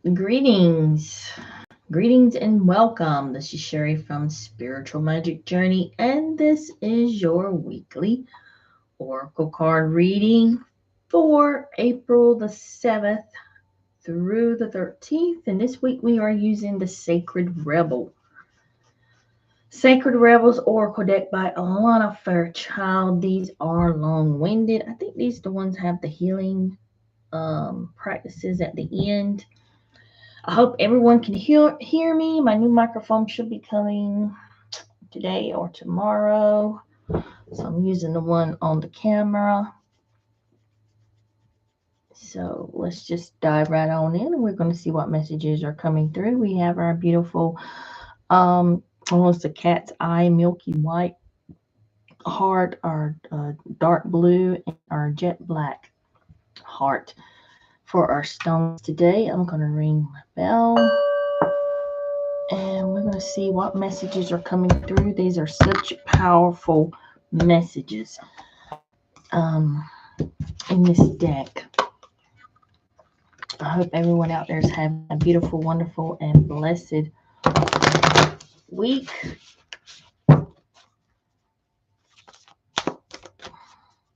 Greetings. Greetings and welcome. This is Sherry from Spiritual Magic Journey, and this is your weekly Oracle card reading for April the 7th through the 13th. And this week we are using the Sacred Rebel. Sacred Rebels Oracle deck by Alana Fairchild. These are long-winded. I think these the ones have the healing practices at the end. I hope everyone can hear me. My new microphone should be coming today or tomorrow. So I'm using the one on the camera. So let's just dive right on in, and we're going to see what messages are coming through. We have our beautiful, almost a cat's eye, milky white heart, our dark blue, and our jet black heart for our stones today. I'm going to ring my bell. And we're going to see what messages are coming through. These are such powerful messages in this deck. I hope everyone out there is having a beautiful, wonderful, and blessed week.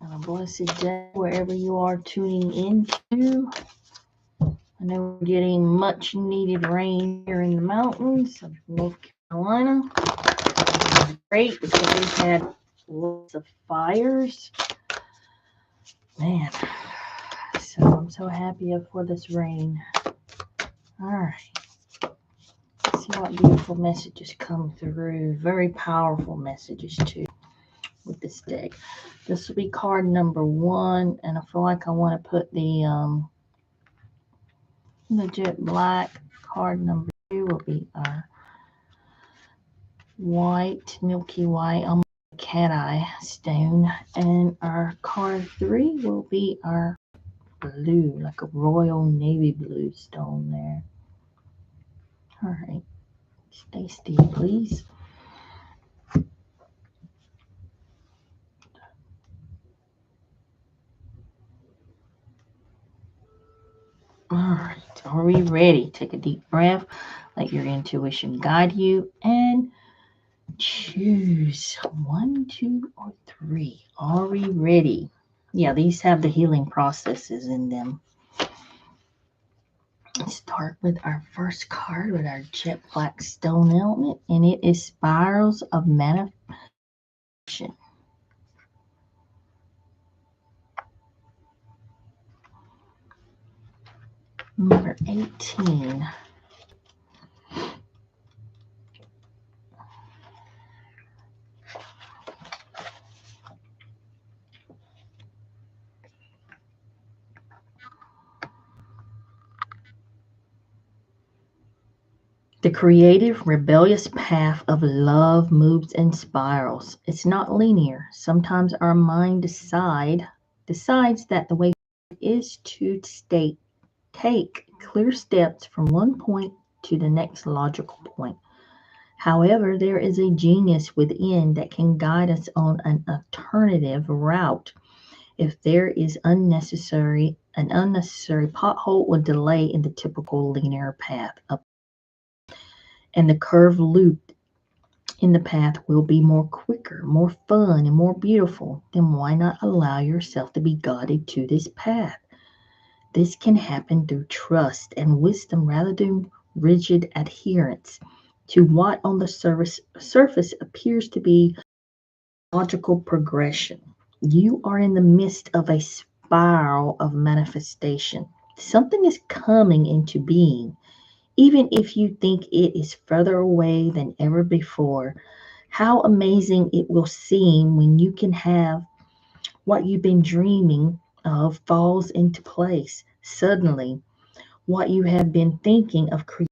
And a blessed day wherever you are tuning into. I know we're getting much needed rain here in the mountains of North Carolina. It's great because we've had lots of fires. Man, so I'm so happy for this rain. All right. Let's see what beautiful messages come through. Very powerful messages too with this deck. This will be card number 1, and I feel like I want to put the jet black. Card number 2 will be our white, milky white, almost cat eye stone, and our card 3 will be our blue, like a royal navy blue stone there. All right, stay still, please. All right, are we ready? Take a deep breath, let your intuition guide you, and choose 1, 2, or 3. Are we ready? Yeah, these have the healing processes in them. Let's start with our first card with our jet black stone element, and it is Spirals of Manifestation. Number 18. The creative, rebellious path of love moves in spirals. It's not linear. Sometimes our mind decides that the way is to take clear steps from one point to the next logical point. However, there is a genius within that can guide us on an alternative route. If there is an unnecessary pothole or delay in the typical linear path up, and the curved loop in the path will be more quicker, more fun, and more beautiful, then why not allow yourself to be guided to this path? This can happen through trust and wisdom rather than rigid adherence to what on the surface appears to be logical progression. You are in the midst of a spiral of manifestation. Something is coming into being, even if you think it is further away than ever before. How amazing it will seem when you can have what you've been dreaming of falls into place. Suddenly, what you have been thinking of creating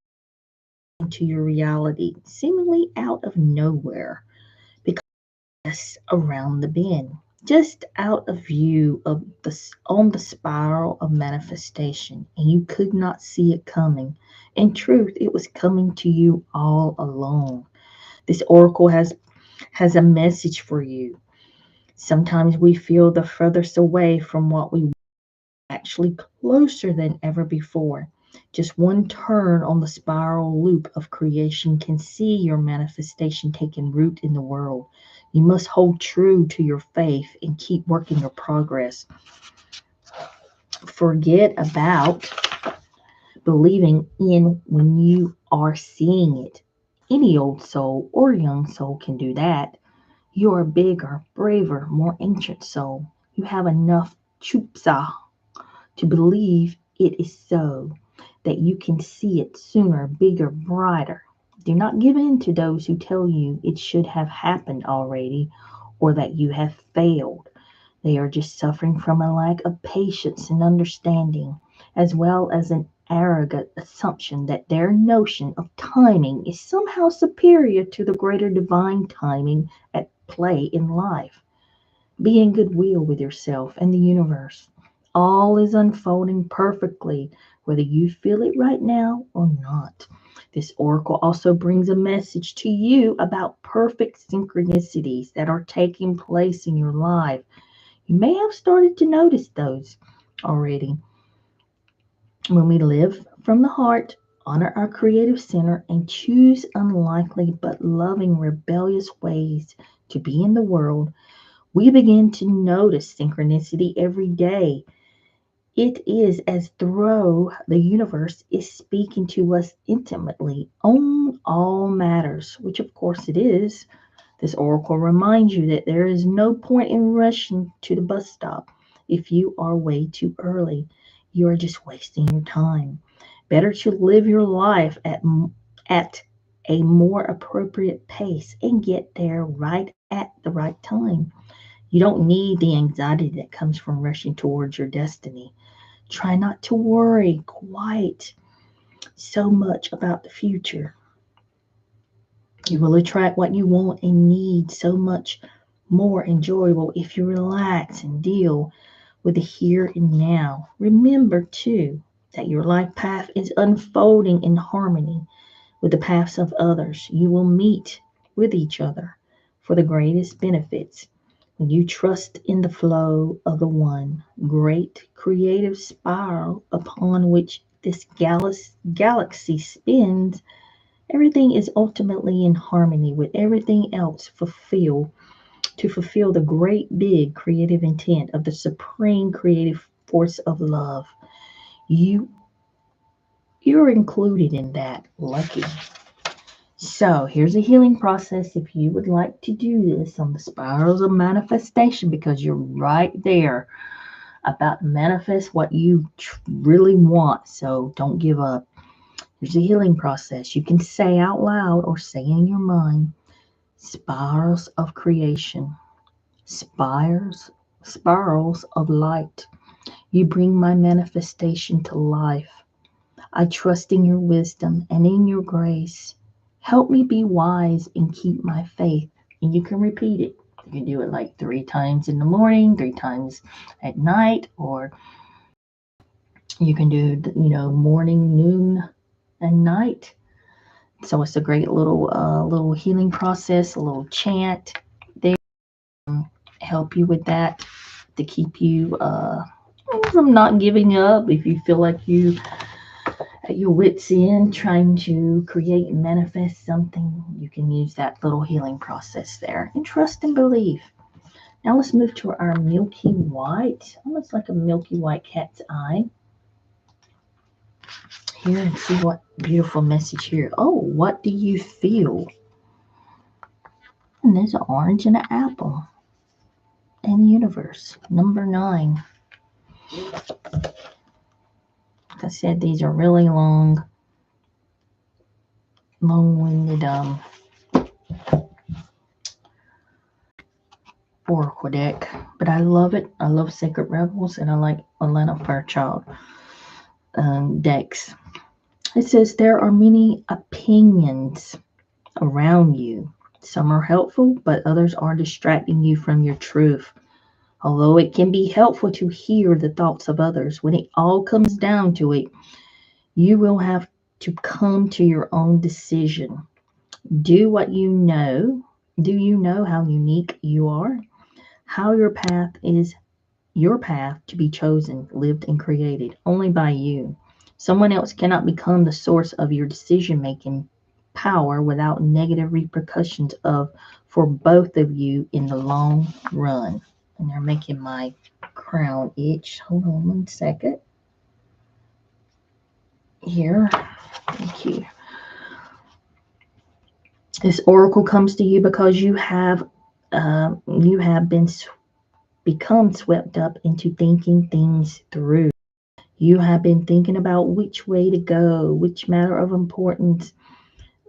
into your reality, seemingly out of nowhere, because around the bend, just out of view of on the spiral of manifestation, and you could not see it coming. In truth, it was coming to you all along. This oracle has a message for you. Sometimes we feel the furthest away from what we want, actually closer than ever before. Just one turn on the spiral loop of creation can see your manifestation taking root in the world. You must hold true to your faith and keep working your progress. Forget about believing in when you are seeing it. Any old soul or young soul can do that. You are a bigger, braver, more ancient soul. You have enough chupsa to believe it is so, that you can see it sooner, bigger, brighter. Do not give in to those who tell you it should have happened already or that you have failed. They are just suffering from a lack of patience and understanding, as well as an arrogant assumption that their notion of timing is somehow superior to the greater divine timing at play in life. Be in goodwill with yourself and the universe. All is unfolding perfectly, whether you feel it right now or not. This oracle also brings a message to you about perfect synchronicities that are taking place in your life. You may have started to notice those already. When we live from the heart, honor our creative center, and choose unlikely but loving, rebellious ways to be in the world, we begin to notice synchronicity every day. It is as though the universe is speaking to us intimately on all matters, which of course it is. This oracle reminds you that there is no point in rushing to the bus stop if you are way too early. You are just wasting your time. Better to live your life at a more appropriate pace and get there right at the right time. You don't need the anxiety that comes from rushing towards your destiny. Try not to worry quite so much about the future. You will attract what you want and need so much more enjoyable if you relax and deal with the here and now. Remember, too, that your life path is unfolding in harmony with the paths of others. You will meet with each other for the greatest benefits when you trust in the flow of the one great creative spiral upon which this galaxy spins. Everything is ultimately in harmony with everything else to fulfill the great big creative intent of the supreme creative force of love. You you're included in that. Lucky. So here's a healing process if you would like to do this on the spirals of manifestation, because you're right there about to manifest what you really want. So don't give up. Here's a healing process. You can say out loud or say in your mind, spirals of creation, spirals of light. You bring my manifestation to life. I trust in your wisdom and in your grace. Help me be wise and keep my faith. And you can repeat it. You can do it like 3 times in the morning, 3 times at night, or you can do, morning, noon, and night. So it's a great little healing process, a little chant there, help you with that, to keep you from not giving up. If you feel like you at your wits end trying to create and manifest something, you can use that little healing process there and trust and believe. Now let's move to our milky white, almost like a milky white cat's eye here, and see what beautiful message here. Oh, what do you feel? And there's an orange and an apple and universe. Number 9. Like I said, these are really long-winded oracle deck, but I love it. I love Sacred Rebels, and I like Atlanta Fairchild decks. It says there are many opinions around you. Some are helpful, but others are distracting you from your truth. Although it can be helpful to hear the thoughts of others, when it all comes down to it, you will have to come to your own decision. Do what you know. Do you know how unique you are? How your path is your path to be chosen, lived, and created only by you. Someone else cannot become the source of your decision-making power without negative repercussions for both of you in the long run. And they're making my crown itch. Hold on one second. Here. Thank you. This oracle comes to you because you have become swept up into thinking things through. You have been thinking about which way to go, which matter of importance,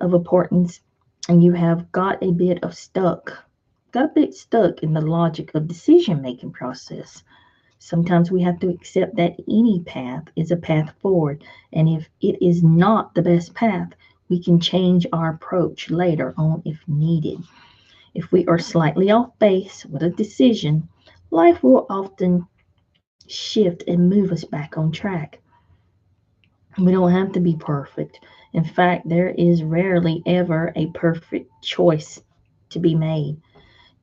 and you have got a bit stuck in the logic of decision-making process. Sometimes we have to accept that any path is a path forward, and if it is not the best path, we can change our approach later on if needed. If we are slightly off base with a decision, life will often shift and move us back on track. We don't have to be perfect. In fact, there is rarely ever a perfect choice to be made.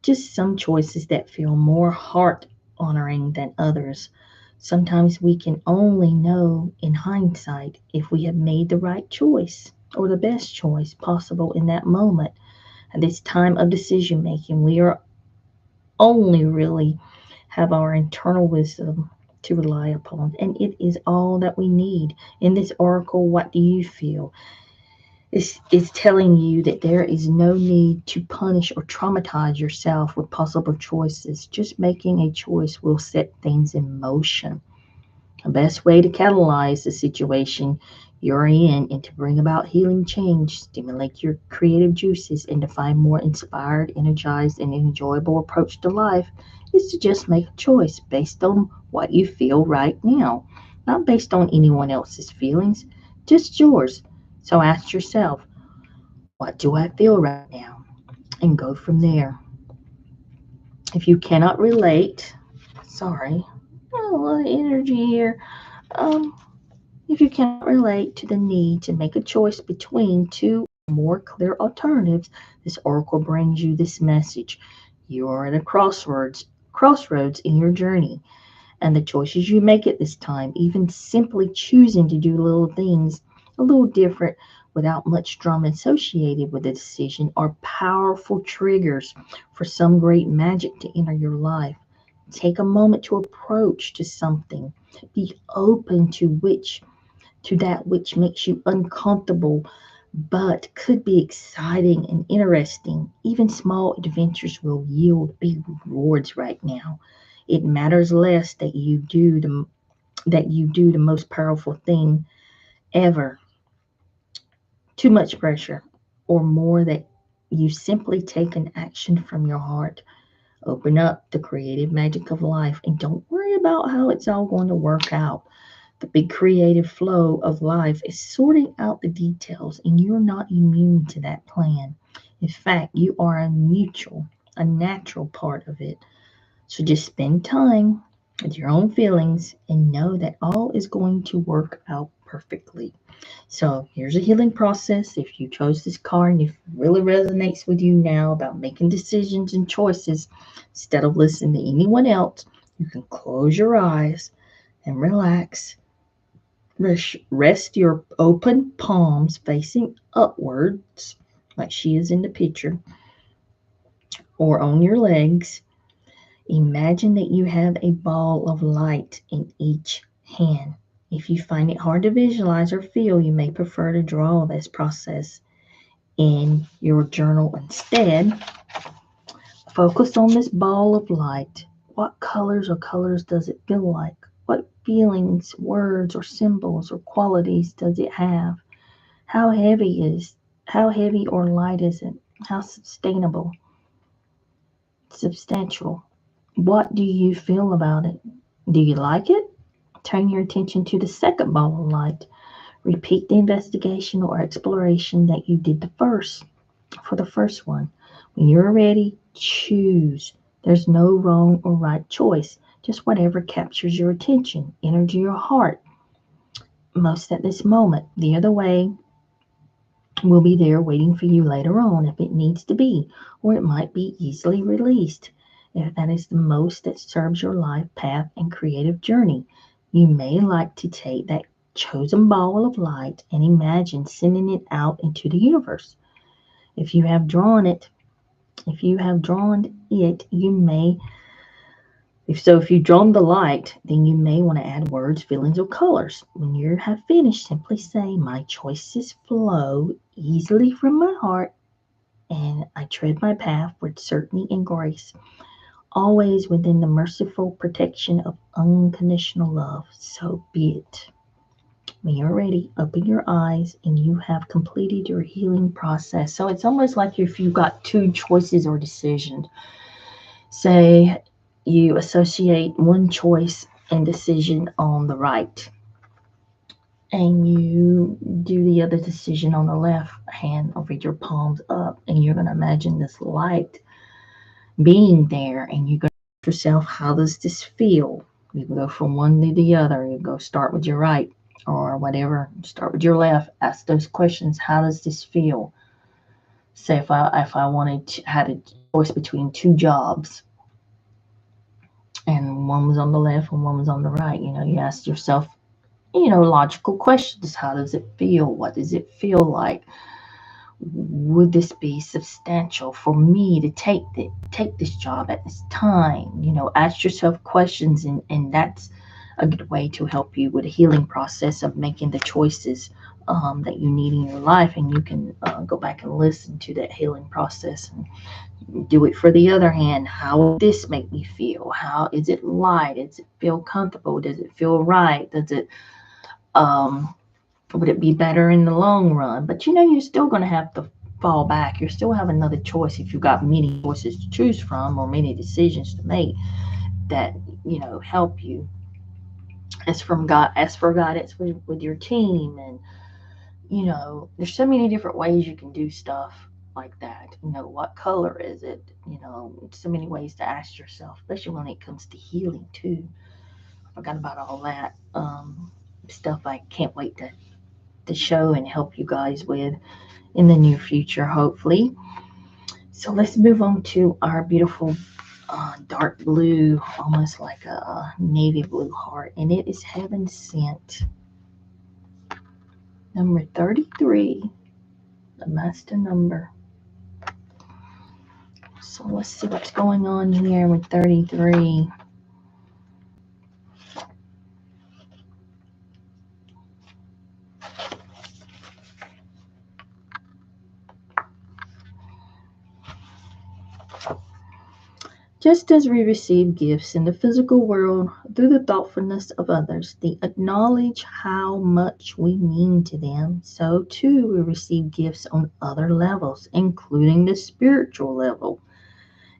Just some choices that feel more heart honoring than others. Sometimes we can only know in hindsight if we have made the right choice or the best choice possible in that moment. At this time of decision making, we are only really have our internal wisdom to rely upon, and it is all that we need. In this oracle, what do you feel? It's telling you that there is no need to punish or traumatize yourself with possible choices. Just making a choice will set things in motion. The best way to catalyze the situation you're in and to bring about healing change, stimulate your creative juices, and to find more inspired, energized, and enjoyable approach to life is to just make a choice based on what you feel right now, not based on anyone else's feelings, just yours. So ask yourself, what do I feel right now? And go from there. If you cannot relate, sorry, a lot of energy here. Um, If you cannot relate to the need to make a choice between two more clear alternatives, this oracle brings you this message. You are at a crossroads in your journey, and the choices you make at this time, even simply choosing to do little things a little different without much drama associated with the decision, are powerful triggers for some great magic to enter your life. Take a moment to approach to something. Be open to that which makes you uncomfortable but could be exciting and interesting. Even small adventures will yield big rewards right now. It matters less that you do the most powerful thing ever. Too much pressure, or more that you simply take an action from your heart. Open up the creative magic of life and don't worry about how it's all going to work out. The big creative flow of life is sorting out the details, and you're not immune to that plan. In fact, you are a natural part of it. So just spend time with your own feelings and know that all is going to work out perfectly. So here's a healing process. If you chose this card and if it really resonates with you now about making decisions and choices instead of listening to anyone else, you can close your eyes and relax. Rest your open palms facing upwards, like she is in the picture, or on your legs. Imagine that you have a ball of light in each hand. If you find it hard to visualize or feel, you may prefer to draw this process in your journal instead. Focus on this ball of light. What colors does it feel like? What feelings, words, or symbols or qualities does it have? How heavy how heavy or light is it? How substantial? What do you feel about it? Do you like it? Turn your attention to the second ball of light. Repeat the investigation or exploration that you did for the first one. When you're ready, choose. There's no wrong or right choice, just whatever captures your attention, energy, or heart most at this moment. The other way will be there waiting for you later on if it needs to be, or it might be easily released if that is the most that serves your life path and creative journey. You may like to take that chosen ball of light and imagine sending it out into the universe. If you have drawn it, you may if you've drawn the light, then you may want to add words, feelings, or colors. When you have finished, simply say, "My choices flow easily from my heart, and I tread my path with certainty and grace, always within the merciful protection of unconditional love. So be it." When you're ready, open your eyes and you have completed your healing process. So it's almost like if you've got two choices or decisions. Say you associate one choice and decision on the right, and you do the other decision on the left hand over your palms up, and you're going to imagine this light being there, and you're going to ask yourself, how does this feel? You can go from one to the other. You go start with your right or whatever, start with your left. Ask those questions. How does this feel? Say if I had a choice between two jobs, and one was on the left and one was on the right, you ask yourself, logical questions. How does it feel? What does it feel like? Would this be substantial for me to take this job at this time? Ask yourself questions, and that's a good way to help you with the healing process of making the choices that you need in your life. And you can go back and listen to that healing process and do it for the other hand. How will this make me feel? How is it light? Does it feel comfortable? Does it feel right? Would it be better in the long run? But you're still going to have to fall back. You still have another choice if you've got many choices to choose from or many decisions to make that help you. As for guidance with your team, and there's so many different ways you can do stuff like that. What color is it? So many ways to ask yourself, especially when it comes to healing too. I forgot about all that stuff. I can't wait to show and help you guys with in the near future, hopefully. So let's move on to our beautiful dark blue, almost like a navy blue heart, and it is Heaven Sent, number 33, the master number. So let's see what's going on here with 33. Just as we receive gifts in the physical world through the thoughtfulness of others, they acknowledge how much we mean to them, so too we receive gifts on other levels, including the spiritual level.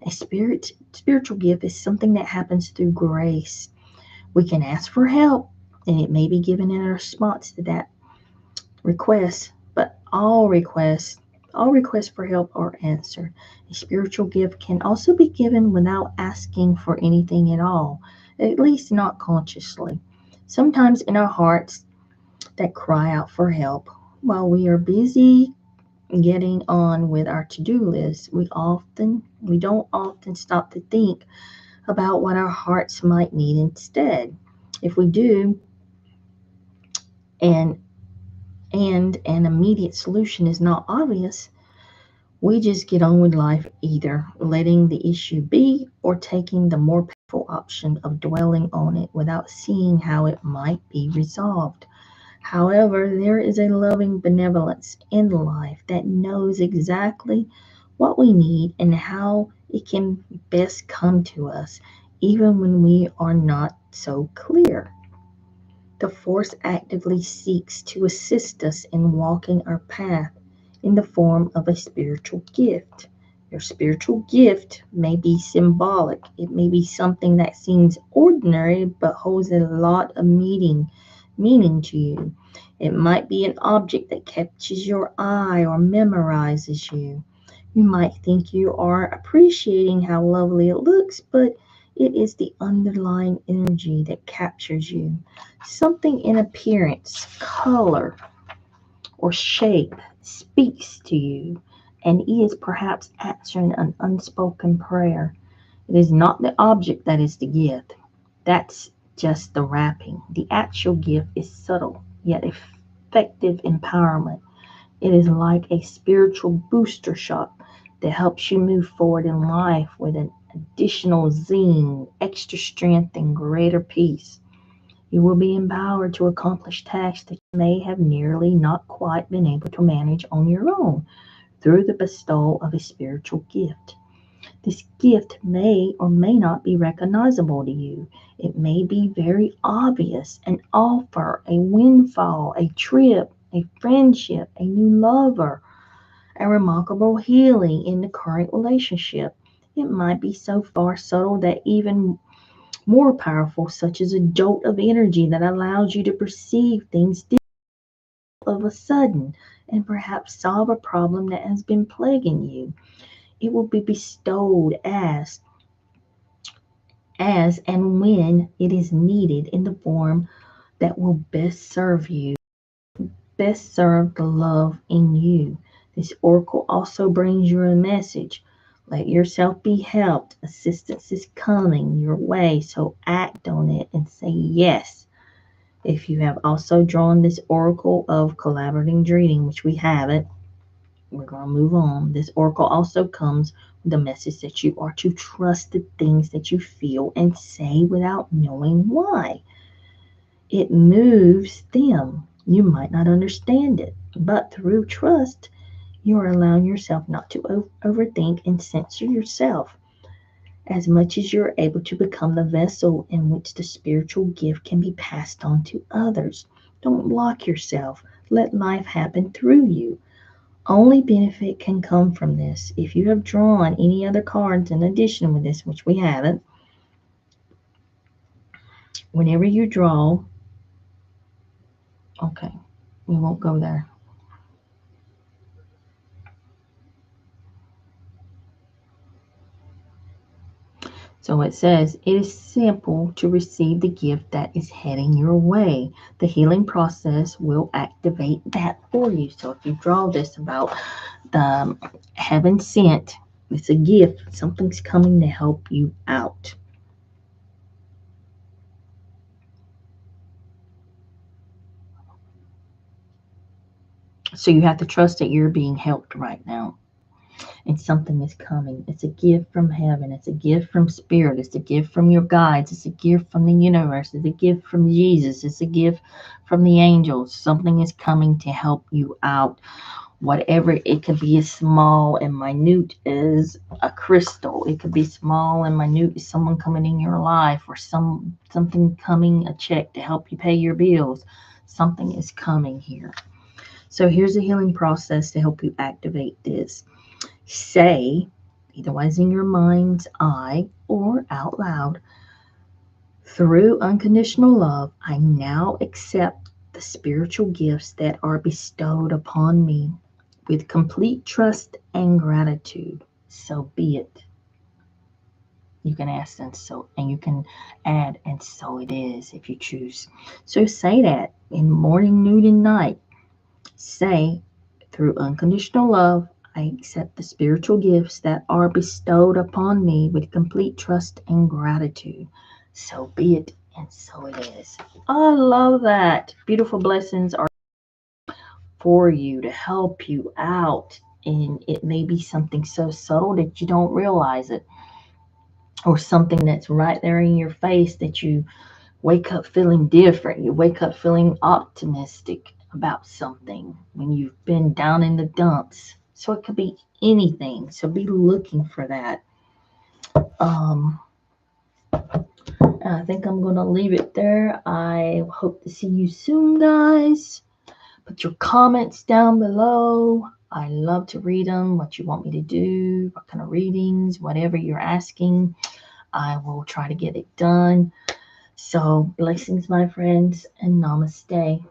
A spiritual gift is something that happens through grace. We can ask for help, and it may be given in response to that request, but all requests for help are answered. A spiritual gift can also be given without asking for anything at all, at least not consciously. Sometimes in our hearts that cry out for help, while we are busy getting on with our to-do list, we don't often stop to think about what our hearts might need instead. If we do, and an immediate solution is not obvious, we just get on with life, either letting the issue be or taking the more painful option of dwelling on it without seeing how it might be resolved. However, there is a loving benevolence in life that knows exactly what we need and how it can best come to us, even when we are not so clear. The force actively seeks to assist us in walking our path in the form of a spiritual gift. Your spiritual gift may be symbolic. It may be something that seems ordinary but holds a lot of meaning to you. It might be an object that catches your eye or memorizes you. You might think you are appreciating how lovely it looks, but it is the underlying energy that captures you. Something in appearance, color, or shape speaks to you and is perhaps answering an unspoken prayer. It is not the object that is the gift. That's just the wrapping. The actual gift is subtle. yet effective empowerment. It is like a spiritual booster shot that helps you move forward in life with an additional zing, extra strength, and greater peace. You will be empowered to accomplish tasks that you may have nearly not quite been able to manage on your own through the bestowal of a spiritual gift. This gift may or may not be recognizable to you. It may be very obvious, an offer, a windfall, a trip, a friendship, a new lover, a remarkable healing in the current relationship. It might be so far subtle that even more powerful, such as a jolt of energy that allows you to perceive things of a sudden and perhaps solve a problem that has been plaguing you. It will be bestowed as and when it is needed in the form that will best serve the love in you. This oracle also brings you a message. Let yourself be helped. Assistance is coming your way, so act on it and say yes. If you have also drawn this oracle of collaborating dreaming, which we haven't, we're going to move on. This oracle also comes with the message that you are to trust the things that you feel and say without knowing why. It moves them. You might not understand it, but through trust, you are allowing yourself not to overthink and censor yourself as much as you're able to become the vessel in which the spiritual gift can be passed on to others. Don't block yourself. Let life happen through you. Only benefit can come from this. If you have drawn any other cards in addition with this, which we haven't, whenever you draw, okay, we won't go there. So it says, it is simple to receive the gift that is heading your way. The healing process will activate that for you. So if you draw this about the heaven sent, it's a gift. Something's coming to help you out. So you have to trust that you're being helped right now. And something is coming. It's a gift from heaven. It's a gift from spirit. It's a gift from your guides. It's a gift from the universe. It's a gift from Jesus. It's a gift from the angels. Something is coming to help you out. Whatever, it could be as small and minute as a crystal. It could be small and minute as someone coming in your life, or something coming, a check to help you pay your bills. Something is coming here. So here's a healing process to help you activate this. Say, either was in your mind's eye or out loud, through unconditional love, I now accept the spiritual gifts that are bestowed upon me with complete trust and gratitude. So be it. You can ask, and you can add, and so it is if you choose. So say that in morning, noon, and night. Say, through unconditional love, I accept the spiritual gifts that are bestowed upon me with complete trust and gratitude. So be it, and so it is. I love that. Beautiful blessings are for you to help you out. And it may be something so subtle that you don't realize it, or something that's right there in your face that you wake up feeling different. You wake up feeling optimistic about something when you've been down in the dumps. So it could be anything. So be looking for that. I think I'm going to leave it there. I hope to see you soon, guys. Put your comments down below. I love to read them. What you want me to do, what kind of readings, whatever you're asking, I will try to get it done. So blessings, my friends, and namaste.